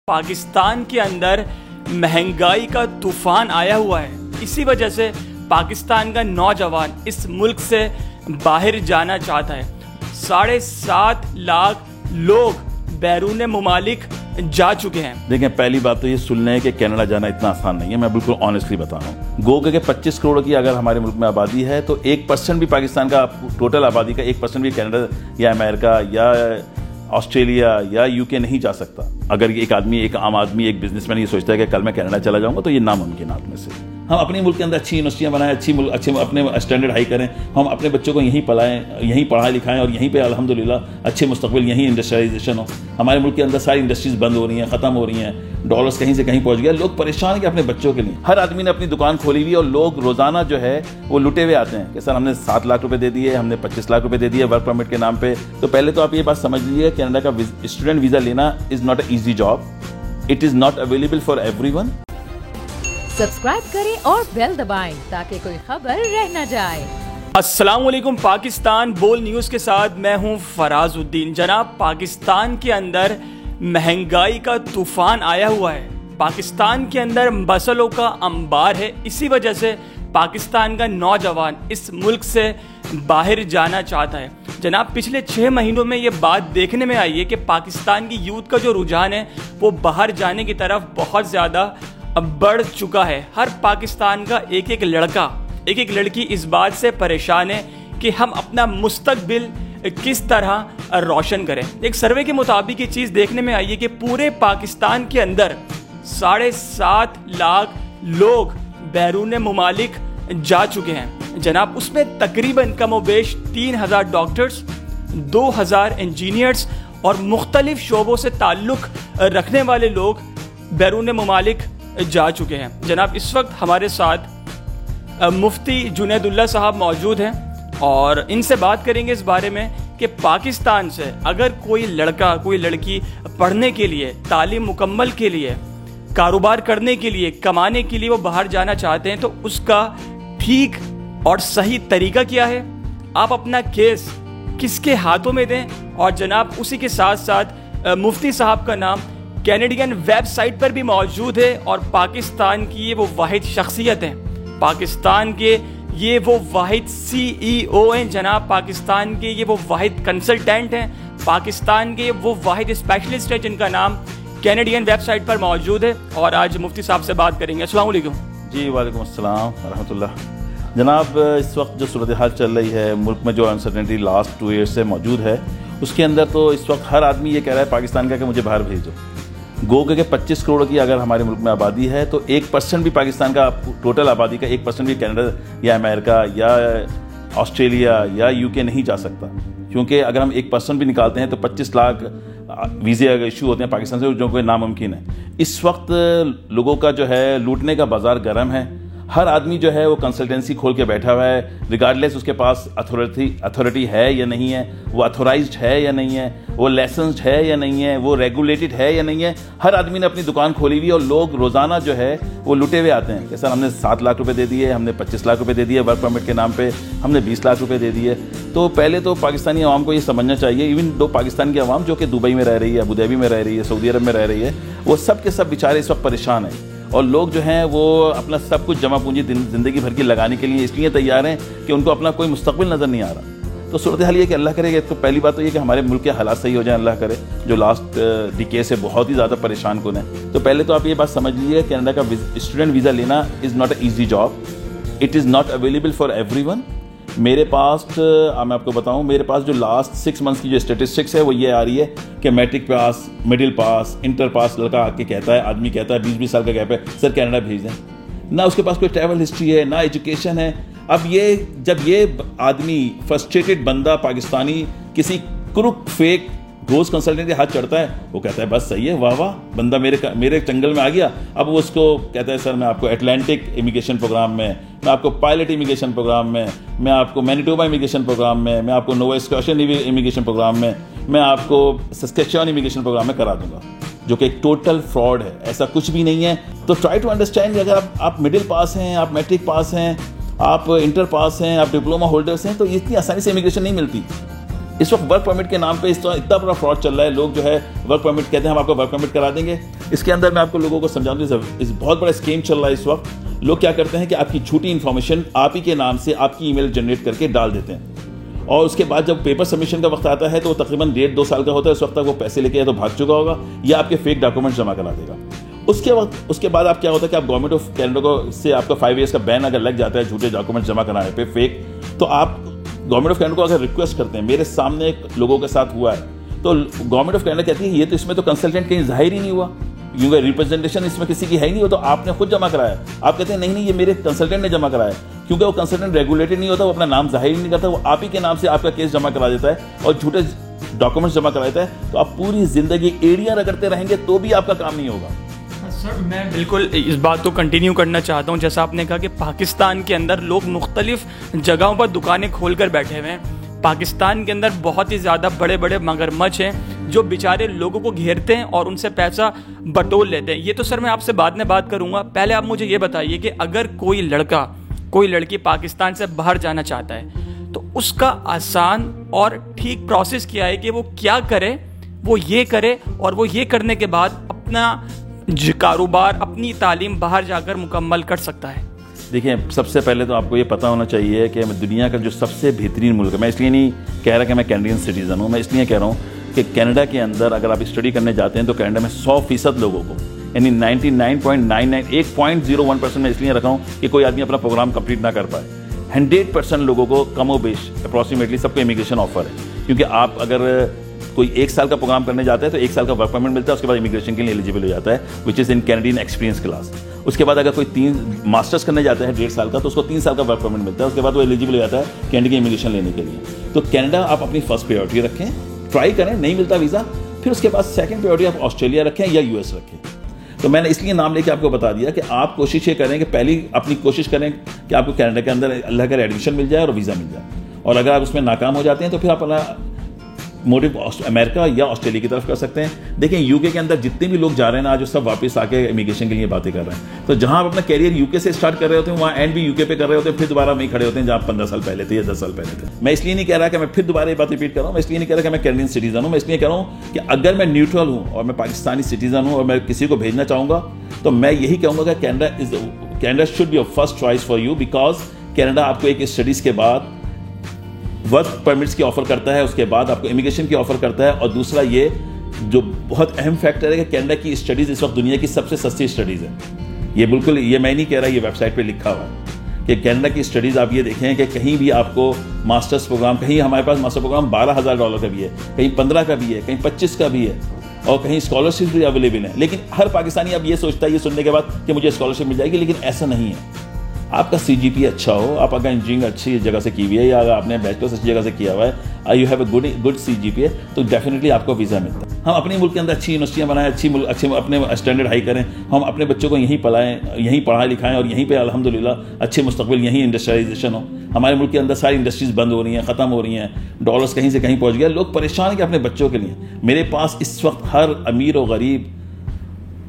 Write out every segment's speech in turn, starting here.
पाकिस्तान के अंदर महंगाई का तूफान आया हुआ है। इसी वजह से पाकिस्तान का नौजवान इस मुल्क से बाहर जाना चाहता है। 7.5 लाख लोग बैरून मुमालिक जा चुके हैं। देखें, पहली बात तो ये सुनना है कि कनाडा जाना इतना आसान नहीं है। मैं बिल्कुल ऑनेस्टली बता रहा हूँ। गो के 25 करोड़ की अगर हमारे मुल्क में आबादी है तो 1% भी पाकिस्तान का टोटल आबादी का 1% भी कनाडा या अमेरिका या ऑस्ट्रेलिया या यूके नहीं जा सकता। अगर एक आदमी, एक आम आदमी, एक बिजनेसमैन ये सोचता है कि कल मैं कनाडा चला जाऊंगा, तो ये नामुमकिन है में से। हम अपने मुल्क के अंदर अच्छी यूनिवर्सिटियां बनाएं, अच्छे अपने स्टैंडर्ड हाई करें, हम अपने बच्चों को यहीं पढ़ाएं, यहीं पढ़ाएं लिखाएं और यहीं पे अल्हम्दुलिल्लाह अच्छे मुस्तकबिल, यहीं इंडस्ट्रियलाइजेशन हो। हमारे मुल्क के अंदर सारी इंडस्ट्रीज बंद हो रही हैं, ख़त्म हो रही हैं, डॉलर्स कहीं से कहीं पहुंच गया। लोग परेशान हैं कि अपने बच्चों के लिए। हर आदमी ने अपनी दुकान खोली हुई है और लोग रोजाना जो है वो लुटे हुए आते हैं कि सर हमने 7 लाख रुपए दे दिए, हमने 25 लाख रुपए दे दिए वर्क परमिट के नाम पे। तो पहले तो आप ये बात समझ लीजिए, कनाडा का स्टूडेंट वीजा लेना is not a easy job. It is not available for everyone. Subscribe करें और बेल दबाएं ताकि कोई खबर रह न जाए। अस्सलाम वालेकुम। पाकिस्तान बोल न्यूज़ के साथ मैं हूं फराजुद्दीन। जनाब, पाकिस्तान के अंदर महंगाई का तूफान आया हुआ है। पाकिस्तान के अंदर मसलों का अंबार है। इसी वजह से पाकिस्तान का नौजवान इस मुल्क से बाहर जाना चाहता है। जनाब, पिछले 6 महीनों में ये बात देखने में आई है कि पाकिस्तान की यूथ का जो रुझान है वो बाहर जाने की तरफ बहुत ज़्यादा बढ़ चुका है। हर पाकिस्तान का एक लड़का, एक लड़की इस बात से परेशान है कि हम अपना मुस्तकबिल किस तरह रोशन करें। एक सर्वे के मुताबिक ये चीज़ देखने में आई है कि पूरे पाकिस्तान के अंदर 7.5 लाख लोग बैरून मुमालिक जा चुके हैं। जनाब, उसमें तकरीबन कमोबेश 3000 डॉक्टर्स, 2000 इंजीनियर्स और मुख्तलिफ शोबों से ताल्लुक़ रखने वाले लोग बैरून मुमालिक जा चुके हैं। जनाब, इस वक्त हमारे साथ मुफ्ती जुनैदुल्लाह साहब मौजूद हैं और इनसे बात करेंगे इस बारे में कि पाकिस्तान से अगर कोई लड़का, कोई लड़की पढ़ने के लिए, तालीम मुकम्मल के लिए, कारोबार करने के लिए, कमाने के लिए वो बाहर जाना चाहते हैं तो उसका ठीक और सही तरीका क्या है, आप अपना केस किसके हाथों में दें। और जनाब, उसी के साथ साथ मुफ्ती साहब का नाम कैनेडियन वेबसाइट पर भी मौजूद है और पाकिस्तान की ये वो वाहिद शख्सियत हैं, पाकिस्तान के ये वो वाहिद CEO हैं। जनाब, पाकिस्तान के ये वो वाहिद कंसल्टेंट हैं, पाकिस्तान के वो वाहिद स्पेशलिस्ट हैं जिनका नाम कैनेडियन वेबसाइट पर मौजूद है। और आज मुफ्ती साहब से बात करेंगे। अस्सलाम वालेकुम। जी वालेकुम अस्सलाम रहमतुल्लाह। जनाब, इस वक्त जो सूरत हाल चल रही है मुल्क में, जो अनसर्टेनिटी लास्ट 2 ईयर्स से मौजूद है, उसके अंदर तो इस वक्त हर आदमी ये कह रहा है पाकिस्तान का कि मुझे बाहर भेजो। गो के 25 करोड़ की अगर हमारे मुल्क में आबादी है तो 1% भी पाकिस्तान का टोटल आबादी का 1% भी कनाडा या अमेरिका या ऑस्ट्रेलिया या यूके नहीं जा सकता। क्योंकि अगर हम 1% भी निकालते हैं तो 25 लाख वीज़े अगर इशू होते हैं पाकिस्तान से, जो कोई नामुमकिन है। इस वक्त लोगों का जो है लूटने का बाजार गर्म है। हर आदमी जो है वो कंसल्टेंसी खोल के बैठा हुआ है, रिगार्डलेस उसके पास अथॉरिटी है या नहीं है, वो अथोराइज्ड है या नहीं है, वो लाइसेंस्ड है या नहीं है, वो रेगुलेटेड है या नहीं है। हर आदमी ने अपनी दुकान खोली हुई है और लोग रोजाना जो है वो लुटे हुए आते हैं कि सर हमने 7 लाख रुपए दे दिए, हमने 25 लाख रुपए दे दिए वर्क परमिट के नाम पे, हमने 20 लाख रुपए दे दिए। तो पहले तो पाकिस्तानी अवाम को ये समझना चाहिए, इवन दो पाकिस्तान की अवाम जो कि दुबई में रह रही है, अबू धाबी में रह रही है, सऊदी अरब में रह रही है, वो सब के सब बेचारे इस वक्त परेशान हैं। और लोग जो हैं वो अपना सब कुछ जमा पूंजी ज़िंदगी भर की लगाने के लिए इसलिए तैयार हैं कि उनको अपना कोई मुस्तकबिल नज़र नहीं आ रहा। तो सूरत हाल ये कि अल्लाह करे, तो पहली बात तो ये कि हमारे मुल्क के हालात सही हो जाए, अल्लाह करे, जो लास्ट डिकेड से बहुत ही ज़्यादा परेशान कौन है। तो पहले तो आप ये बात समझ लीजिए, कनाडा का स्टूडेंट वीज़ा लेना is not a easy job. It is not available for everyone. मेरे पास मैं आपको बताऊं, मेरे पास जो लास्ट 6 मंथ्स की जो स्टेटिस्टिक्स है वो ये आ रही है कि matric pass, middle pass, inter pass लड़का आके कहता है, आदमी कहता है 20-20 साल का गैप है, सर कनाडा भेज दें। ना उसके पास कोई ट्रैवल हिस्ट्री है, ना एजुकेशन है। अब जब ये आदमी फ्रस्ट्रेटेड बंदा पाकिस्तानी किसी क्रुक फेक घोस्ट कंसल्टेंट के हाथ चढ़ता है, वो कहता है बस सही है, वाह वाह, बंदा मेरे जंगल में आ गया। अब वो उसको कहता है सर मैं आपको एटलांटिक इमिग्रेशन प्रोग्राम में, मैं आपको पायलट इमिग्रेशन प्रोग्राम में, मैं आपको मैनिटोबा इमिग्रेशन प्रोग्राम में, मैं आपको नोवा स्कॉशिया इमिग्रेशन प्रोग्राम में, मैं आपको सस्केचुअन इमिग्रेशन प्रोग्राम में करा दूंगा, जो कि एक टोटल फ्रॉड है। ऐसा कुछ भी नहीं है। तो ट्राई टू अंडरस्टैंड, अगर आप मिडिल पास हैं, आप मैट्रिक पास हैं, आप इंटर पास हैं, आप डिप्लोमा होल्डर्स हैं, तो इतनी आसानी से इमिग्रेशन नहीं मिलती। इस वक्त वर्क परमिट के नाम पे इतना बड़ा फ्रॉड चल रहा है। लोग जो है वर्क परमिट कहते हैं हम आपको वर्क परमिट करा देंगे। इसके अंदर मैं आपको लोगों को समझाऊं, इस बहुत बड़ा स्कीम चल रहा है इस वक्त। लोग क्या करते हैं कि आपकी झूठी इन्फॉर्मेशन आप ही के नाम से आपकी ईमेल जनरेट करके डाल देते हैं, और उसके बाद जब पेपर सबमिशन का वक्त आता है तो वो तकरीबन 1.5-2 साल का होता है। उस वक्त तक वो पैसे लेके या तो भाग चुका होगा या आपके फेक डॉक्यूमेंट जमा करा देगा। उसके बाद आप क्या होता है कि आप गवर्नमेंट ऑफ कैनेडा को से आपका 5 ईयर्स का बैन अगर लग जाता है झूठे डॉक्यूमेंट जमा कराने पे फेक, तो आप गवर्नमेंट ऑफ कैनेडा को अगर रिक्वेस्ट करते हैं, मेरे सामने लोगों के साथ हुआ है, तो गवर्नमेंट ऑफ कैनेडा कहती है ये तो इसमें तो कंसल्टेंट कहीं जाहिर ही नहीं हुआ, क्योंकि रिप्रेजेंटेशन इसमें किसी की है ही नहीं, वो तो आपने खुद जमा कराया। आप कहते हैं नहीं ये मेरे कंसल्टेंट ने जमा कराया, क्योंकि वो कंसल्टेंट रेगुलेटेड नहीं होता, वो अपना नाम जाहिर नहीं करता, वो आप ही के नाम से आपका केस जमा करा देता है और झूठे डॉक्यूमेंट्स जमा करा देता है। तो आप पूरी जिंदगी एड़ियां रगड़ते रहेंगे तो भी आपका काम नहीं होगा। सर मैं बिल्कुल इस बात को कंटिन्यू करना चाहता हूँ। जैसा आपने कहा कि पाकिस्तान के अंदर लोग मुख्तलिफ जगहों पर दुकानें खोल कर बैठे हुए हैं। पाकिस्तान के अंदर बहुत ही ज़्यादा बड़े बड़े मगरमच्छ हैं जो बेचारे लोगों को घेरते हैं और उनसे पैसा बटोर लेते हैं। ये तो सर मैं आपसे बाद में बात करूँगा। पहले आप मुझे ये बताइए कि अगर कोई लड़की पाकिस्तान से बाहर जाना चाहता है तो उसका आसान और ठीक प्रोसेस क्या है कि वो क्या करे, वो ये करे और वो ये करने के बाद अपना कारोबार, अपनी तालीम बाहर जाकर मुकम्मल कर सकता है। देखिए, सबसे पहले तो आपको ये पता होना चाहिए कि दुनिया का जो सबसे बेहतरीन मुल्क है, मैं इसलिए नहीं कह रहा कि मैं कैनेडियन सिटीज़न हूँ, मैं इसलिए कह रहा हूँ कि कनाडा के अंदर अगर आप स्टडी करने जाते हैं तो कनाडा में 100% लोगों को, यानी 99.99 1.01% में इसलिए रखा हूँ कि कोई आदमी अपना प्रोग्राम कंप्लीट ना कर पाए। 100% लोगों को कमोबेश अप्रॉक्सीमेटली सबको इमिग्रेशन ऑफर है, क्योंकि आप अगर कोई 1 साल का प्रोग्राम करने जाता है तो 1 साल का वर्क परमिट मिलता है, उसके बाद इमिग्रेशन के लिए एलिजिबल हो जाता है, which is in Canadian experience class. उसके बाद अगर कोई 3 मास्टर्स करने जाता है 1.5 साल का तो उसको 3 साल का वर्क परमिट मिलता है, उसके बाद वो एलिजिबल हो जाता है कैनेडा की इमिग्रेशन लेने के लिए। तो कैनेडा आप अपनी फर्स्ट प्रायोरिटी रखें, ट्राई करें, नहीं मिलता वीज़ा, फिर उसके बाद सेकंड प्रायोरिटी आप ऑस्ट्रेलिया रखें या यूएस रखें। तो मैंने इसलिए नाम लेके आपको बता दिया कि आप कोशिश ये करें कि पहली अपनी कोशिश करें कि आपको कनाडा के अंदर अल्लाह का एडमिशन मिल जाए और वीज़ा मिल जाए, और अगर आप उसमें नाकाम हो जाते हैं तो फिर आप अपना मोटिव अमेरिका या ऑस्ट्रेलिया की तरफ कर सकते हैं। देखिए, यूके के अंदर जितने भी लोग जा रहे हैं ना आज, वो सब वापस आके इमिग्रेशन के लिए बातें कर रहे हैं। तो जहां आप अपना कैरियर यूके से स्टार्ट कर रहे होते हैं वहाँ एंड भी यूके पे कर रहे होते हैं, फिर दोबारा वहीं खड़े होते हैं जहाँ 15 साल पहले थे या 10 साल पहले थे। मैं इसलिए नहीं कह रहा कि मैं फिर दोबारा ये बात रिपीट कर रहा हूँ, मैं इसलिए नहीं कह रहा कि मैं कैनेडियन सिटीजन हूँ, मैं इसलिए कह रहा हूँ कि अगर मैं न्यूट्रल हूँ और मैं पाकिस्तानी सिटीजन हूँ और मैं किसी को भेजना चाहूँगा तो मैं यही कहूँगा कि Canada should be a first choice for you, because Canada आपको एक स्टडीज़ के बाद वर्क परमिट्स की ऑफर करता है, उसके बाद आपको इमिग्रेशन की ऑफर करता है, और दूसरा ये जो बहुत अहम फैक्टर है कि कनाडा की स्टडीज़ इस वक्त दुनिया की सबसे सस्ती स्टडीज़ है। ये बिल्कुल, ये मैं नहीं कह रहा, ये वेबसाइट पे लिखा हुआ है कि कनाडा की स्टडीज़ आप ये देखें कि कहीं भी आपको मास्टर्स प्रोग्राम, कहीं हमारे पास मास्टर प्रोग्राम $12,000 का भी है, कहीं 15 का भी है, कहीं 25 का भी है, और कहीं स्कॉलरशिप भी अवेलेबल है। लेकिन हर पाकिस्तानी अब ये सोचता है ये सुनने के बाद कि मुझे स्कॉलरशिप मिल जाएगी, लेकिन ऐसा नहीं है। आपका CGPA अच्छा हो, आप अगर इंजीनियरिंग अच्छी जगह से की हुई है या अगर आपने बैचलर्स अच्छी जगह से किया हुआ है, you have a good CGPA, तो डेफिनेटली आपको वीज़ा मिलता है। हम अपने मुल्क के अंदर अच्छी यूनिवर्सिटियाँ बनाएं, अच्छे अपने स्टैंडर्ड हाई करें, हम अपने बच्चों को यहीं पढ़ाएं, यहीं पढ़ाएं लिखाएं, और यहीं पे अल्हम्दुलिल्लाह अच्छे मुस्तकबिल, यहीं इंडस्ट्रियलाइजेशन हो। हमारे मुल्क के अंदर सारी इंडस्ट्रीज बंद हो रही हैं, ख़त्म हो रही हैं, डॉलर्स कहीं से कहीं पहुँच गया, लोग परेशान हैं कि अपने बच्चों के लिए। मेरे पास इस वक्त हर अमीर और गरीब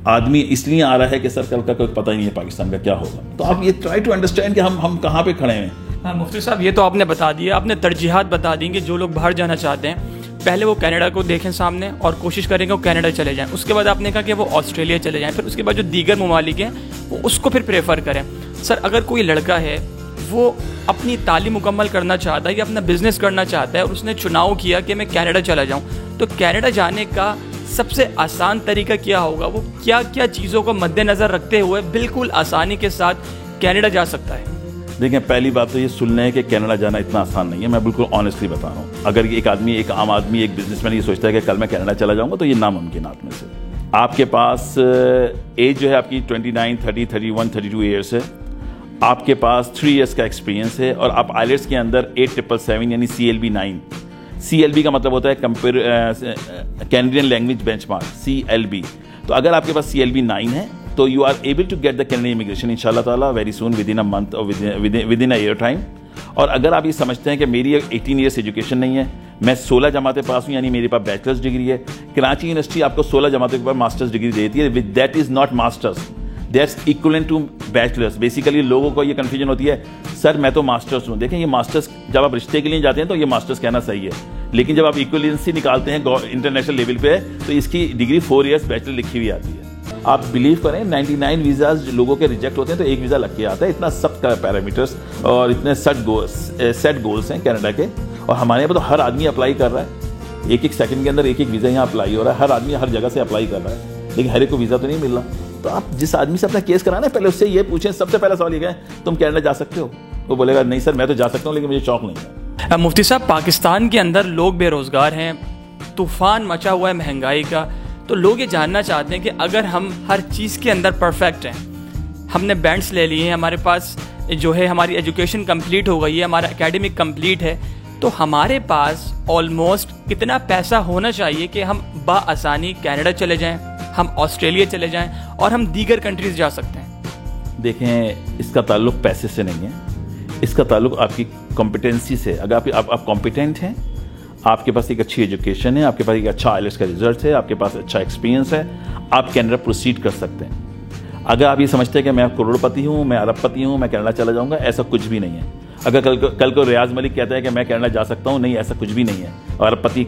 आदमी इसलिए आ रहा है कि सर कल का कोई पता ही नहीं है पाकिस्तान का क्या होगा। तो आप ये ट्राई टू अंडरस्टैंड कि हम कहाँ पे खड़े हैं। हाँ मुफ्ती साहब, ये तो आपने बता दिया, आपने तरजीहात बता दी कि जो लोग बाहर जाना चाहते हैं पहले वो कनाडा को देखें सामने और कोशिश करेंगे वो कनाडा चले जाएं। उसके बाद आपने कहा कि वो ऑस्ट्रेलिया चले जाएं, फिर उसके बाद जो दीगर ममालिक हैं वो उसको फिर प्रेफर करें। सर अगर कोई लड़का है वो अपनी तालीम मुकम्मल करना चाहता है या अपना बिजनेस करना चाहता है और उसने चुनाव किया कि मैं कनाडा चला जाऊँ, तो कनाडा जाने का सबसे आसान तरीका क्या होगा? वो क्या क्या चीज़ों को मद्देनज़र रखते हुए बिल्कुल आसानी के साथ कनाडा जा सकता है? देखिए, पहली बात तो ये सुन लें कि कनाडा जाना इतना आसान नहीं है। मैं बिल्कुल ऑनेस्टली बता रहा हूँ। अगर एक आम आदमी एक बिजनेसमैन ये सोचता है कि कल मैं कनाडा चला जाऊँगा, तो ये नामुमकिन में से। आपके पास एज जो है आपकी 29, 30, 31, 32 ईयर्स है, आपके पास 3 ईयर्स का एक्सपीरियंस है, और आप आइलेट्स के अंदर 8777 यानी CLB 9, CLB का मतलब होता है कैनेडियन लैंग्वेज बेंचमार्क, CLB। तो अगर आपके पास CLB 9 है तो you are able to get the Canadian immigration इंशाल्लाह ताला very soon, within a month और within a year time. और अगर आप ये समझते हैं कि मेरी 18 ईयर्स एजुकेशन नहीं है, मैं 16 जमातें पास हूँ, यानी मेरे पास बैचलर्स डिग्री है, कराची यूनिवर्सिटी आपको 16 जमातों के बाद मास्टर्स डिग्री देती है, with that is not masters, that's equivalent to bachelors. Basically लोगों को ये कन्फ्यूजन होती है, सर मैं तो मास्टर्स हूँ। देखें, ये मास्टर्स जब आप रिश्ते के लिए जाते हैं तो ये मास्टर्स कहना सही है, लेकिन जब आप इक्विवेलेंसी निकालते हैं इंटरनेशनल लेवल पे तो इसकी डिग्री 4 इयर्स बैचलर लिखी हुई आती है। आप बिलीव करें 99 वीज़ाज लोगों के रिजेक्ट होते हैं तो एक वीज़ा लग के आता है। इतना सख्त का पैरामीटर्स और इतने सेट गोल्स हैं कनाडा के, और हमारे यहाँ पर तो हर आदमी अप्लाई कर रहा है। एक सेकंड के अंदर एक वीज़ा यहाँ अप्लाई हो रहा है, हर आदमी हर जगह से अप्लाई कर रहा है, लेकिन हर एक को वीज़ा तो नहीं मिल रहा। तो आप जिस आदमी से अपना केस कराना पहले उससे ये पूछें, सबसे पहला सवाल ये है तुम कनाडा जा सकते हो? वो बोलेगा नहीं सर मैं तो जा सकता हूँ लेकिन मुझे शौक नहीं है। मुफ्ती साहब, पाकिस्तान के अंदर लोग बेरोज़गार हैं, तूफ़ान मचा हुआ है महंगाई का, तो लोग ये जानना चाहते हैं कि अगर हम हर चीज़ के अंदर परफेक्ट हैं, हमने बैंड्स ले लिए हैं, हमारे पास जो है हमारी एजुकेशन कंप्लीट हो गई है, हमारा एकेडमिक कंप्लीट है, तो हमारे पास ऑलमोस्ट कितना पैसा होना चाहिए कि हम बाआसानी कनाडा चले जाएं, हम ऑस्ट्रेलिया चले जाएं और हम दीगर कंट्रीज जा सकते हैं? देखें, इसका ताल्लुक पैसे से नहीं है, इसका ताल्लुक आपकी कॉम्पिटेंसी से। अगर आप कॉम्पिटेंट हैं, आपके पास एक अच्छी एजुकेशन है, आपके पास एक अच्छा आईएलटीएस का रिजल्ट है, आपके पास अच्छा एक्सपीरियंस है, आप कनाडा प्रोसीड कर सकते हैं। अगर आप ये समझते हैं कि मैं करोड़पति हूँ, मैं अरबपति हूँ, मैं कनाडा चला जाऊँगा, ऐसा कुछ भी नहीं है। अगर कल को रियाज मलिक कहता है कि मैं कनाडा जा सकता हूँ, नहीं, ऐसा कुछ भी नहीं है। और अरबपति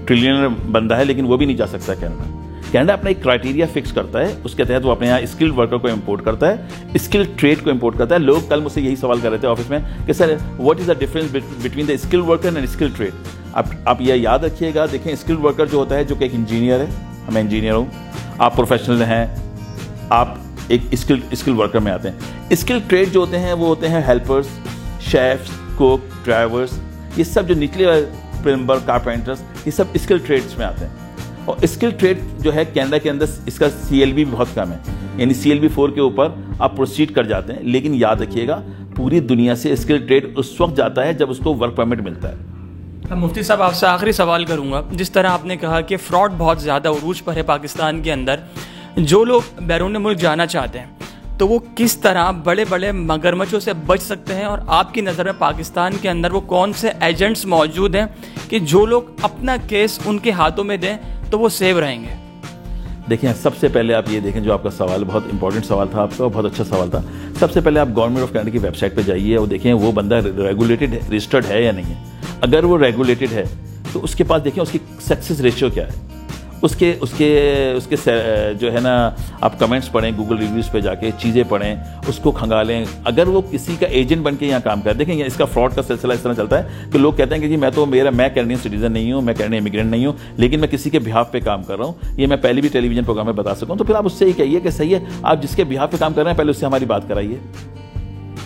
ट्रिलियनर बंदा है लेकिन वो भी नहीं जा सकता कनाडा। कनाडा अपना एक क्राइटेरिया फिक्स करता है, उसके तहत वो अपने यहाँ स्किल्ड वर्कर को इंपोर्ट करता है, स्किल्ड ट्रेड को इंपोर्ट करता है। लोग कल मुझसे यही सवाल कर रहे थे ऑफिस में कि sir what is the difference between the skilled worker and skilled trade. आप ये याद रखिएगा, देखें स्किल्ड वर्कर जो होता है, जो कि एक इंजीनियर है, मैं इंजीनियर हूँ, आप प्रोफेशनल हैं, आप एक स्किल्ड वर्कर में आते हैं। स्किल्ड ट्रेड जो होते हैं वो होते हैं हेल्पर्स, शेफ्स, कुक, ड्राइवर्स, ये सब जो निचले प्लम्बर, कारपेंटर्स, ये सब स्किल्ड ट्रेड्स में आते हैं। और स्किल ट्रेड जो है कनाडा के अंदर इसका CLB बहुत कम है, यानी CLB 4 के ऊपर आप प्रोसीड कर जाते हैं। लेकिन याद रखिएगा, पूरी दुनिया से स्किल ट्रेड उस वक्त जाता है जब उसको वर्क परमिट मिलता है। मुफ्ती साहब, आपसे आखिरी सवाल करूंगा। जिस तरह आपने कहा कि फ्रॉड बहुत ज़्यादा उरूज पर है पाकिस्तान के अंदर, जो लोग बैरून मुल्क जाना चाहते हैं तो वो किस तरह बड़े बड़े मगरमच्छों से बच सकते हैं, और आपकी नज़र में पाकिस्तान के अंदर वो कौन से एजेंट्स मौजूद हैं कि जो लोग अपना केस उनके हाथों में दें तो वो सेव रहेंगे? देखिए, सबसे पहले आप ये देखें, जो आपका सवाल बहुत इंपॉर्टेंट सवाल था आपका, बहुत अच्छा सवाल था। सबसे पहले आप गवर्नमेंट ऑफ कनाडा की वेबसाइट पे जाइए और देखें वो बंदा रेगुलेटेड रजिस्टर्ड है या नहीं है। अगर वो रेगुलेटेड है तो उसके पास देखें उसकी सक्सेस रेशियो क्या है, उसके जो है ना, आप कमेंट्स पढ़ें, गूगल रिव्यूज़ पे जाके चीज़ें पढ़ें, उसको खंगालें। अगर वो किसी का एजेंट बन के यहाँ काम कर, देखें इसका फ्रॉड का सिलसिला इस तरह चलता है कि लोग कहते हैं कि जी मैं कैनेडियन सिटीजन नहीं हूँ, मैं कैनेडियन इमिग्रेंट नहीं हूँ, लेकिन मैं किसी के बिहाफ पे काम कर रहा हूँ। ये मैं पहले भी टेलीविजन प्रोग्राम में बता सकूँ। तो फिर आप उससे ही कहिए कि सही है, आप जिसके बिहाफ पे काम कर रहे हैं पहले उससे हमारी बात कराइए।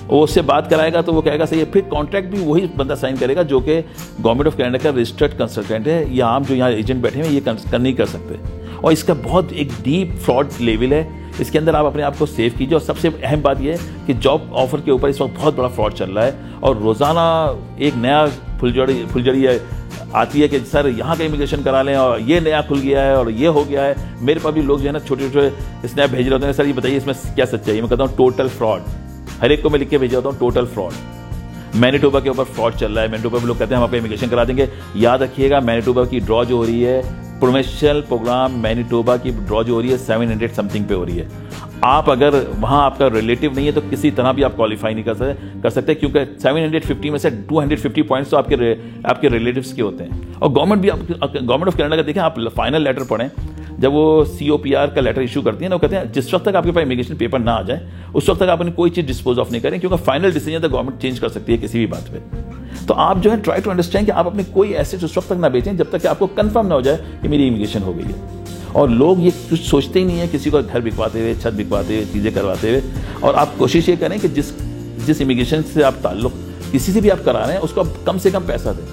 वो उससे बात कराएगा तो वो कहेगा सही है, फिर कॉन्ट्रैक्ट भी वही बंदा साइन करेगा जो कि गवर्नमेंट ऑफ कनाडा का रजिस्टर्ड कंसल्टेंट है, या आम जो यहाँ एजेंट बैठे हैं ये नहीं कर सकते। और इसका बहुत एक डीप फ्रॉड लेवल है, इसके अंदर आप अपने आप को सेव कीजिए। और सबसे अहम बात यह है कि जॉब ऑफर के ऊपर इस वक्त बहुत बड़ा फ्रॉड चल रहा है, और रोज़ाना एक नया फुलझड़ी आती है कि सर यहाँ का इमिग्रेशन करा लें और ये नया खुल गया है और ये हो गया है। मेरे पास भी लोग जो है ना छोटे छोटे स्नैप भेज रहे होते हैं, सर ये बताइए इसमें क्या सच्चाई है। मैं कहता हूँ टोटल फ्रॉड, हर एक को मैं लिख के भेज जाता हूँ टोटल फ्रॉड। मैनिटोबा के ऊपर फ्रॉड चल रहा है, मैनिटोबा में लोग कहते हैं हम आपका इमिग्रेशन करा देंगे। याद रखिएगा, मैनिटोबा की ड्रॉ जो हो रही है, प्रोविंशियल प्रोग्राम मैनिटोबा की ड्रॉ जो हो रही है 700 समथिंग पे हो रही है। आप अगर वहाँ आपका रिलेटिव नहीं है तो किसी तरह भी आप क्वालिफाई नहीं कर सकते, क्योंकि 750 में से 250 पॉइंट्स तो आपके रिलेटिव्स के होते हैं। और गवर्नमेंट ऑफ कनाडा का देखें, आप फाइनल लेटर पढ़ें, जब वो COPR का लेटर इशू करती है ना, वो कहते हैं जिस वक्त तक आपके पास इमिग्रेशन पेपर ना आ जाए उस वक्त तक आप अपनी कोई चीज़ डिस्पोज ऑफ नहीं करें, क्योंकि फाइनल डिसीजन तो गवर्नमेंट चेंज कर सकती है किसी भी बात पे। तो आप जो है ट्राई टू अंडरस्टैंड कि आप अपने कोई एसेट उस वक्त तक ना बेचें जब तक कि आपको कंफर्म ना हो जाए कि मेरी इमिग्रेशन हो गई है। और लोग ये कुछ सोचते ही नहीं है, किसी को घर बिकवाते हुए, छत बिकवाते हुए, चीज़ें करवाते हुए। और आप कोशिश ये करें कि जिस इमिग्रेशन से आप ताल्लुक किसी से भी आप करा रहे हैं उसको आप कम से कम पैसा दें।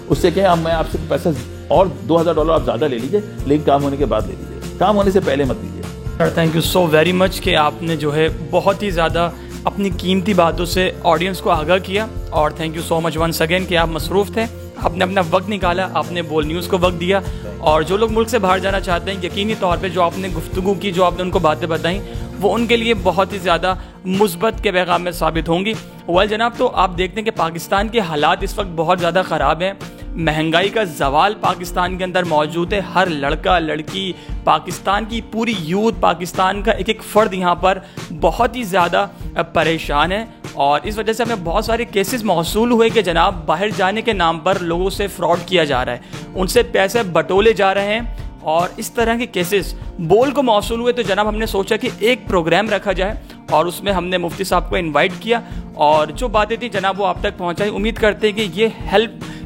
उससे क्या, मैं आपसे पैसा और $2000 आप ज़्यादा ले लीजिए, लेकिन काम होने के बाद ले लीजिए, काम होने से पहले मत लीजिए। Sir, thank you so very much कि आपने जो है बहुत ही ज़्यादा अपनी कीमती बातों से ऑडियंस को आगाह किया। और thank you so much once again कि आप मसरूफ़ थे, आपने अपना वक्त निकाला, आपने बोल न्यूज़ को वक्त दिया। और जो लोग मुल्क से बाहर जाना चाहते हैं, यकीनी तौर पे जो आपने गुफ्तगू की, जो आपने उनको बातें बताई, वो उनके लिए बहुत ही ज़्यादा मुस्बत के पैगाम में साबित होंगी। वेल जनाब, तो आप देखते हैं कि पाकिस्तान के हालात इस वक्त बहुत ज़्यादा ख़राब हैं। महंगाई का जवाल पाकिस्तान के अंदर मौजूद है। हर लड़का लड़की, पाकिस्तान की पूरी यूथ, पाकिस्तान का एक एक फ़र्द यहाँ पर बहुत ही ज़्यादा परेशान है। और इस वजह से हमें बहुत सारे केसेस मौसूल हुए कि जनाब बाहर जाने के नाम पर लोगों से फ्रॉड किया जा रहा है, उनसे पैसे बटोले जा रहे हैं। और इस तरह के केसेस बोल को मौसूल हुए तो जनाब हमने सोचा कि एक प्रोग्राम रखा जाए और उसमें हमने मुफ्ती साहब को इनवाइट किया और जो बातें थी जनाब वो आप तक पहुंचाई। उम्मीद करते हैं कि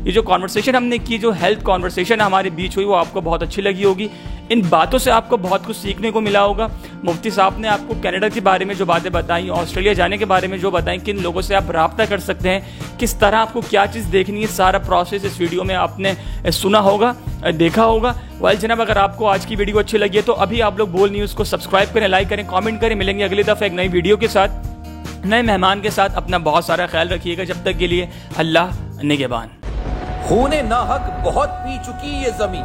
ये जो कॉन्वर्सेशन हमने की, जो हेल्थ कॉन्वर्सेशन हमारे बीच हुई, वो आपको बहुत अच्छी लगी होगी। इन बातों से आपको बहुत कुछ सीखने को मिला होगा। मुफ्ती साहब ने आपको कनाडा के बारे में जो बातें बताई, ऑस्ट्रेलिया जाने के बारे में जो बताई, किन लोगों से आप रब्ता कर सकते हैं, किस तरह आपको क्या चीज़ देखनी है, सारा प्रोसेस इस वीडियो में आपने सुना होगा, देखा होगा। वेल जनाब, अगर आपको आज की वीडियो अच्छी लगी है तो अभी आप लोग बोल न्यूज़ को सब्सक्राइब करें, लाइक करें, कॉमेंट करें। मिलेंगे अगली दफ़ा एक नई वीडियो के साथ, नए मेहमान के साथ। अपना बहुत सारा ख्याल रखिएगा। जब तक के लिए अल्लाह निगहबान। खूने नाहक बहुत पी चुकी ये जमीन,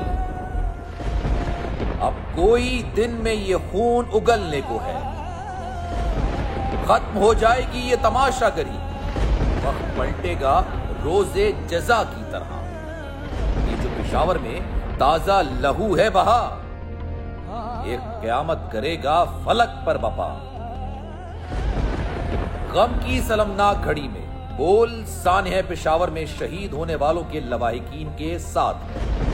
अब कोई दिन में ये खून उगलने को है। खत्म हो जाएगी ये तमाशागरी, वक्त पलटेगा रोजे जजा की तरह। ये जो पेशावर में ताजा लहू है बहा, एक क़यामत करेगा फलक पर बपा। गम की सलमनाक घड़ी में बोल सानह पेशावर में शहीद होने वालों के लवाहिकीन के साथ है।